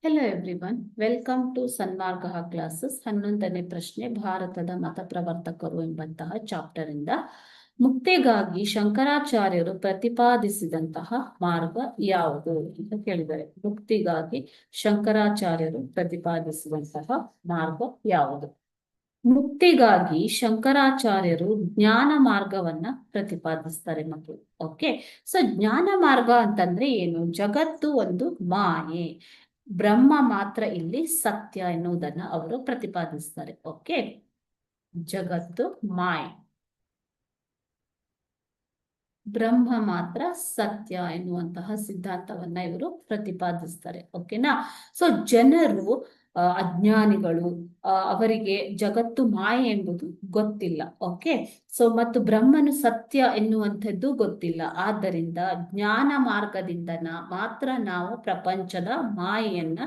Hello everyone, welcome to Sanmarga classes. 11ನೇ ಪ್ರಶ್ನೆ, ಭಾರತದ ಮತ ಪ್ರವರ್ತಕರು ಎಂಬಂತಹ ಚಾಪ್ಟರ್ ಇಂದ ಮುಕ್ತಿಗಾಗಿ ಶಂಕರಾಚಾರ್ಯರು ಪ್ರತಿಪಾದಿಸಿದಂತಹ ಮಾರ್ಗ ಯಾವುದು ಅಂತ ಕೇಳಿದ್ದಾರೆ. ಮುಕ್ತಿಗಾಗಿ ಶಂಕರಾಚಾರ್ಯರು ಪ್ರತಿಪಾದಿಸಿದಂತಹ ಮಾರ್ಗ ಯಾವುದು? ಮುಕ್ತಿಗಾಗಿ ಶಂಕರಾಚಾರ್ಯರು ಜ್ಞಾನ ಮಾರ್ಗವನ್ನ ಪ್ರತಿಪಾದಿಸ್ತಾರೆ ಮಕ್ಕಳು. ಓಕೆ, ಸೊ ಜ್ಞಾನ ಮಾರ್ಗ ಅಂತಂದ್ರೆ ಏನು? ಜಗತ್ತು ಒಂದು ಮಾಯೆ, ಬ್ರಹ್ಮ ಮಾತ್ರ ಇಲ್ಲಿ ಸತ್ಯ ಎನ್ನುವುದನ್ನ ಅವರು ಪ್ರತಿಪಾದಿಸ್ತಾರೆ. ಓಕೆ, ಜಗತ್ತು ಮಾಯೆ, ಬ್ರಹ್ಮ ಮಾತ್ರ ಸತ್ಯ ಎನ್ನುವಂತಹ ಸಿದ್ಧಾಂತವನ್ನ ಇವರು ಪ್ರತಿಪಾದಿಸ್ತಾರೆ. ಓಕೆನಾ? ಸೊ ಜನರು ಅಜ್ಞಾನಿಗಳು, ಅವರಿಗೆ ಜಗತ್ತು ಮಾಯೆ ಎಂಬುದು ಗೊತ್ತಿಲ್ಲ. ಓಕೆ, ಸೊ ಮತ್ತು ಬ್ರಹ್ಮನು ಸತ್ಯ ಎನ್ನುವಂಥದ್ದು ಗೊತ್ತಿಲ್ಲ. ಆದ್ದರಿಂದ ಜ್ಞಾನ ಮಾರ್ಗದಿಂದ ಮಾತ್ರ ನಾವು ಪ್ರಪಂಚದ ಮಾಯೆಯನ್ನ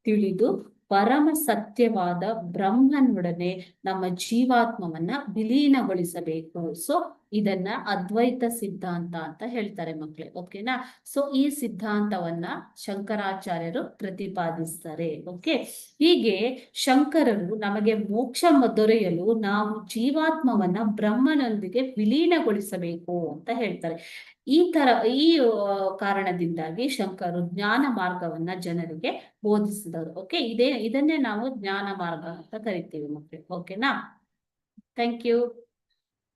ತಿಳಿದು ಪರಮ ಸತ್ಯವಾದ ಬ್ರಹ್ಮನೊಡನೆ ನಮ್ಮ ಜೀವಾತ್ಮವನ್ನ ವಿಲೀನಗೊಳಿಸಬೇಕು. ಸೊ ಇದನ್ನ ಅದ್ವೈತ ಸಿದ್ಧಾಂತ ಅಂತ ಹೇಳ್ತಾರೆ ಮಕ್ಕಳೇ. ಓಕೆನಾ? ಸೊ ಈ ಸಿದ್ಧಾಂತವನ್ನ ಶಂಕರಾಚಾರ್ಯರು ಪ್ರತಿಪಾದಿಸ್ತಾರೆ. ಓಕೆ, ಹೀಗೆ ಶಂಕರರು ನಮಗೆ ಮೋಕ್ಷ ದೊರೆಯಲು ನಾವು ಜೀವಾತ್ಮವನ್ನ ಬ್ರಹ್ಮನೊಂದಿಗೆ ವಿಲೀನಗೊಳಿಸಬೇಕು ಅಂತ ಹೇಳ್ತಾರೆ. ಈ ಕಾರಣದಿಂದಾಗಿ ಶಂಕರರು ಜ್ಞಾನ ಮಾರ್ಗವನ್ನ ಜನರಿಗೆ ಬೋಧಿಸಿದರು. ಓಕೆ, ಇದನ್ನೇ ನಾವು ಜ್ಞಾನ ಮಾರ್ಗ ಅಂತ ಕರಿತೀವಿ ಮಕ್ಕಳು. ಓಕೆನಾ? Thank you.